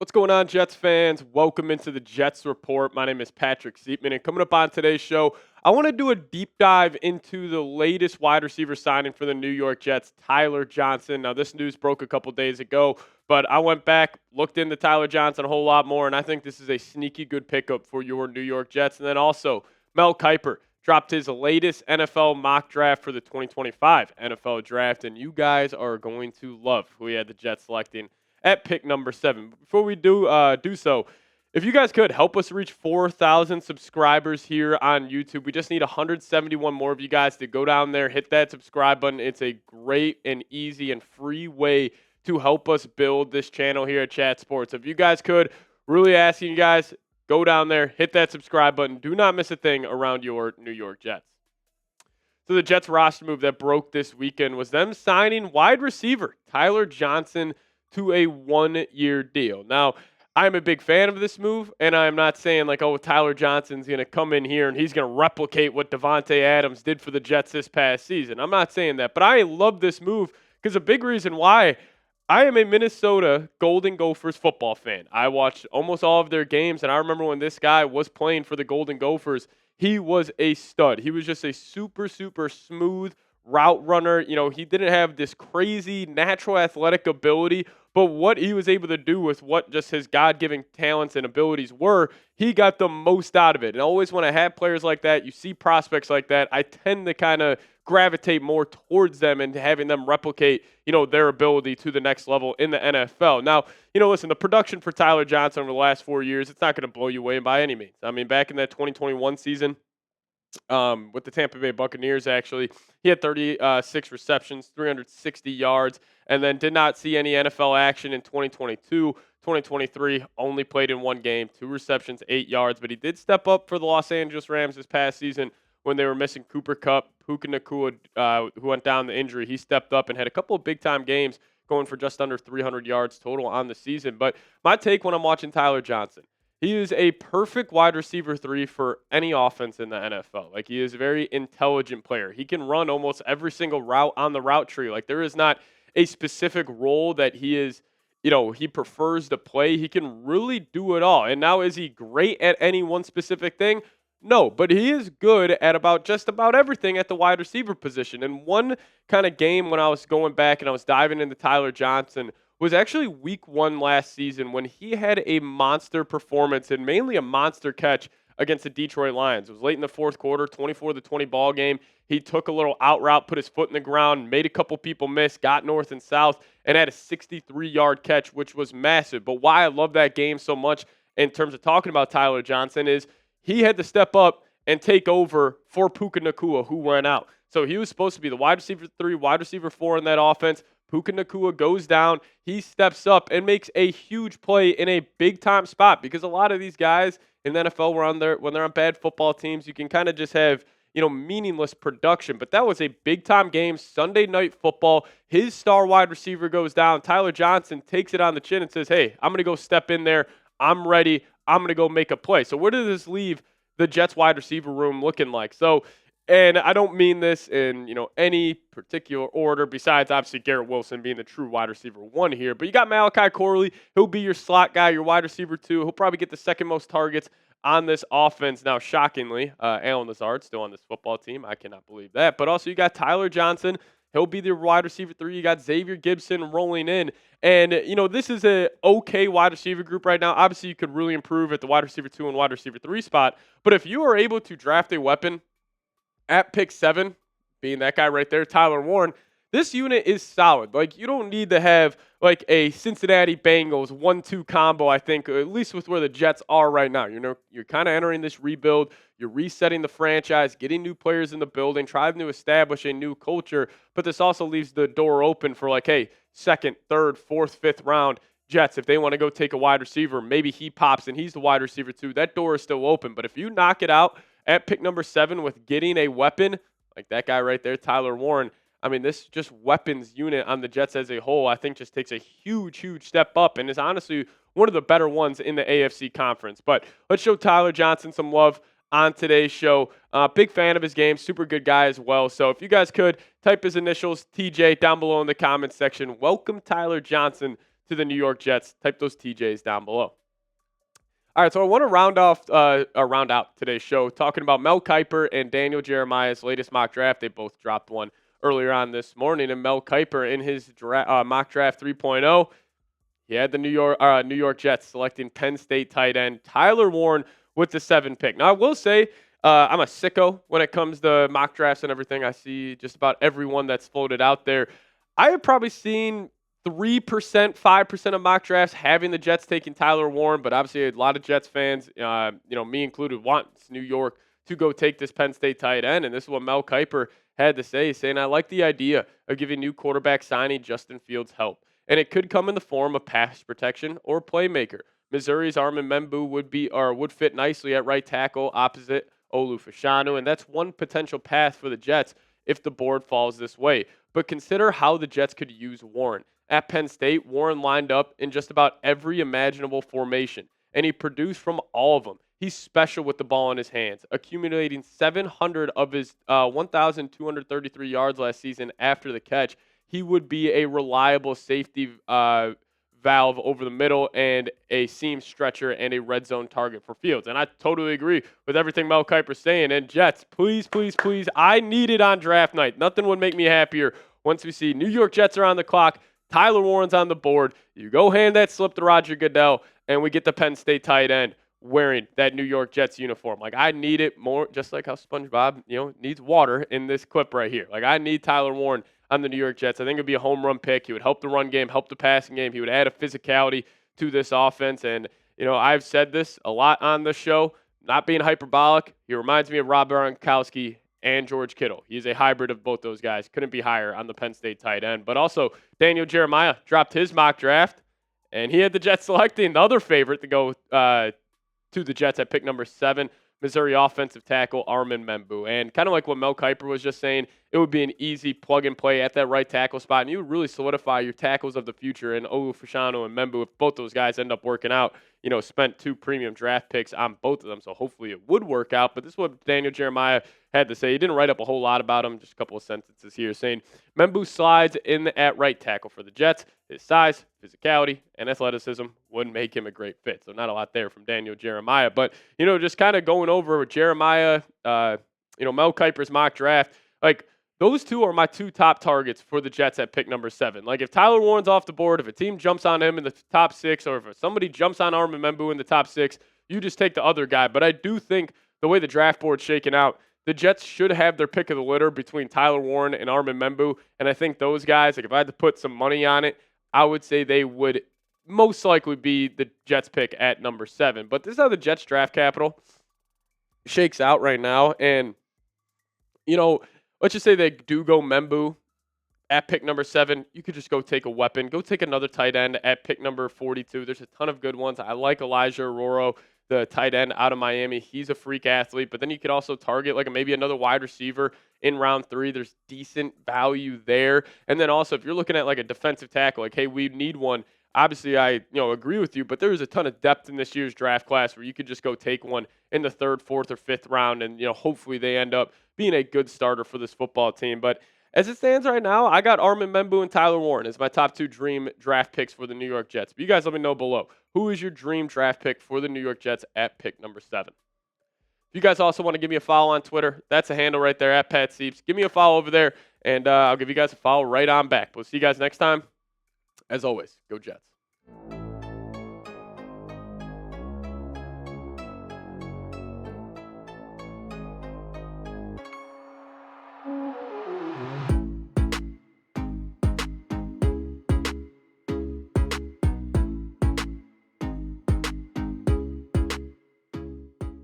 What's going on, Jets fans? Welcome into the Jets Report. My name is Patrick Siepman, and coming up on today's show, I want to do a deep dive into the latest wide receiver signing for the New York Jets, Tyler Johnson. Now, this news broke a couple days ago, but I went back, looked into Tyler Johnson a whole lot more, and I think this is a sneaky good pickup for your New York Jets. And then also, Mel Kiper dropped his latest NFL mock draft for the 2025 NFL Draft, and you guys are going to love who he had the Jets selecting at pick number 7. Before we do so, if you guys could help us reach 4,000 subscribers here on YouTube, we just need 171 more of you guys to go down there, hit that subscribe button. It's a great and easy and free way to help us build this channel here at Chat Sports. If you guys could, really asking you guys, go down there, hit that subscribe button. Do not miss a thing around your New York Jets. So the Jets roster move that broke this weekend was them signing wide receiver Tyler Johnson to a 1-year deal. Now, I'm a big fan of this move, and I'm not saying like, oh, Tyler Johnson's going to come in here and he's going to replicate what Devontae Adams did for the Jets this past season. I'm not saying that, but I love this move because a big reason why I am a Minnesota Golden Gophers football fan. I watched almost all of their games, and I remember when this guy was playing for the Golden Gophers, he was a stud. He was just a super, super smooth route runner. You know, he didn't have this crazy natural athletic ability, but what he was able to do with what just his God-given talents and abilities were, he got the most out of it. And always when I have players like that, you see prospects like that, I tend to kind of gravitate more towards them and having them replicate, their ability to the next level in the NFL. Now, listen, the production for Tyler Johnson over the last 4 years, it's not going to blow you away by any means. I mean, back in that 2021 season, with the Tampa Bay Buccaneers, actually, he had 36 receptions, 360 yards, and then did not see any NFL action in 2022. 2023, only played in one game, 2 receptions, 8 yards, but he did step up for the Los Angeles Rams this past season when they were missing Cooper Kupp. Puka Nacua, who went down the injury, he stepped up and had a couple of big-time games going for just under 300 yards total on the season. But my take when I'm watching Tyler Johnson, he is a perfect wide receiver 3 for any offense in the NFL. Like, he is a very intelligent player. He can run almost every single route on the route tree. Like, there is not a specific role that he is, he prefers to play. He can really do it all. And now, is he great at any one specific thing? No, but he is good at just about everything at the wide receiver position. And one kind of game when I was going back and I was diving into Tyler Johnson was actually week 1 last season when he had a monster performance and mainly a monster catch against the Detroit Lions. It was late in the fourth quarter, 24-20 ball game. He took a little out route, put his foot in the ground, made a couple people miss, got north and south, and had a 63-yard catch, which was massive. But why I love that game so much in terms of talking about Tyler Johnson is he had to step up and take over for Puka Nacua, who went out. So he was supposed to be the wide receiver 3, wide receiver 4 in that offense. Puka Nacua goes down. He steps up and makes a huge play in a big-time spot because a lot of these guys in the NFL when they're on bad football teams, you can kind of just have, meaningless production. But that was a big-time game, Sunday Night Football. His star wide receiver goes down. Tyler Johnson takes it on the chin and says, hey, I'm going to go step in there. I'm ready. I'm going to go make a play. So where does this leave the Jets wide receiver room looking like? So, and I don't mean this in, any particular order besides obviously Garrett Wilson being the true wide receiver 1 here. But you got Malachi Corley. He'll be your slot guy, your wide receiver 2. He'll probably get the second most targets on this offense. Now, shockingly, Allen Lazard still on this football team. I cannot believe that. But also you got Tyler Johnson. He'll be the wide receiver 3. You got Xavier Gibson rolling in. And, this is a okay wide receiver group right now. Obviously, you could really improve at the wide receiver 2 and wide receiver 3 spot. But if you are able to draft a weapon at pick 7, being that guy right there, Tyler Warren, this unit is solid. Like, you don't need to have, like, a Cincinnati Bengals 1-2 combo, I think, at least with where the Jets are right now. You're kind of entering this rebuild. You're resetting the franchise, getting new players in the building, trying to establish a new culture. But this also leaves the door open for, like, hey, 2nd, 3rd, 4th, 5th round Jets, if they want to go take a wide receiver, maybe he pops and he's the wide receiver 2. That door is still open. But if you knock it out at pick number 7 with getting a weapon, like that guy right there, Tyler Warren, I mean, this just weapons unit on the Jets as a whole, I think just takes a huge, huge step up and is honestly one of the better ones in the AFC conference. But let's show Tyler Johnson some love on today's show. Big fan of his game, super good guy as well. So if you guys could type his initials, TJ, down below in the comments section. Welcome Tyler Johnson to the New York Jets. Type those TJs down below. All right, so I want to round out today's show talking about Mel Kiper and Daniel Jeremiah's latest mock draft. They both dropped one earlier on this morning, and Mel Kiper in his mock draft 3.0, he had the New York Jets selecting Penn State tight end Tyler Warren with the 7th pick. Now, I will say I'm a sicko when it comes to mock drafts and everything. I see just about everyone that's floated out there. I have probably seen 3%, 5% of mock drafts having the Jets taking Tyler Warren, but obviously a lot of Jets fans, me included, wants New York to go take this Penn State tight end, and this is what Mel Kiper had to say, saying, I like the idea of giving new quarterback signee Justin Fields help, and it could come in the form of pass protection or playmaker. Missouri's Armin Membu would fit nicely at right tackle opposite Olu Fashanu, and that's one potential path for the Jets if the board falls this way. But consider how the Jets could use Warren. At Penn State, Warren lined up in just about every imaginable formation, and he produced from all of them. He's special with the ball in his hands, accumulating 700 of his 1,233 yards last season after the catch. He would be a reliable safety valve over the middle and a seam stretcher and a red zone target for Fields. And I totally agree with everything Mel Kiper's saying. And Jets, please, please, please, I need it on draft night. Nothing would make me happier once we see New York Jets are on the clock. Tyler Warren's on the board. You go hand that slip to Roger Goodell, and we get the Penn State tight end wearing that New York Jets uniform. Like, I need it more, just like how SpongeBob, needs water in this clip right here. Like, I need Tyler Warren on the New York Jets. I think it'd be a home run pick. He would help the run game, help the passing game. He would add a physicality to this offense. And, I've said this a lot on the show, not being hyperbolic. He reminds me of Rob Gronkowski and George Kittle. He's a hybrid of both those guys. Couldn't be higher on the Penn State tight end. But also, Daniel Jeremiah dropped his mock draft, and he had the Jets selecting the other favorite to go to the Jets at pick number 7, Missouri offensive tackle Armin Membu. And kind of like what Mel Kiper was just saying, it would be an easy plug-and-play at that right tackle spot, and you would really solidify your tackles of the future in Olu Fashanu and Membu if both those guys end up working out. Spent 2 premium draft picks on both of them, so hopefully it would work out. But this is what Daniel Jeremiah had to say. He didn't write up a whole lot about him, just a couple of sentences here, saying, Membu slides in at right tackle for the Jets. His size, physicality, and athleticism would make him a great fit. So not a lot there from Daniel Jeremiah. But, just kind of going over Jeremiah, Mel Kiper's mock draft, like, those two are my 2 top targets for the Jets at pick number 7. Like, if Tyler Warren's off the board, if a team jumps on him in the top 6, or if somebody jumps on Armin Membu in the top 6, you just take the other guy. But I do think the way the draft board's shaking out, the Jets should have their pick of the litter between Tyler Warren and Armin Membu. And I think those guys, like, if I had to put some money on it, I would say they would most likely be the Jets pick at number 7. But this is how the Jets draft capital shakes out right now. And, let's just say they do go Membu at pick number 7. You could just go take a weapon. Go take another tight end at pick number 42. There's a ton of good ones. I like Elijah Aroro, the tight end out of Miami. He's a freak athlete. But then you could also target maybe another wide receiver in round 3. There's decent value there. And then also, if you're looking at a defensive tackle, hey, we need one. Obviously, I agree with you, but there's a ton of depth in this year's draft class where you could just go take one in the 3rd, 4th, or 5th round, and hopefully they end up being a good starter for this football team. But as it stands right now, I got Armin Membu and Tyler Warren as my top 2 dream draft picks for the New York Jets. But you guys let me know below. Who is your dream draft pick for the New York Jets at pick number 7? If you guys also want to give me a follow on Twitter, that's a handle right there at Pat Sieps. Give me a follow over there, and I'll give you guys a follow right on back. We'll see you guys next time. As always, go Jets.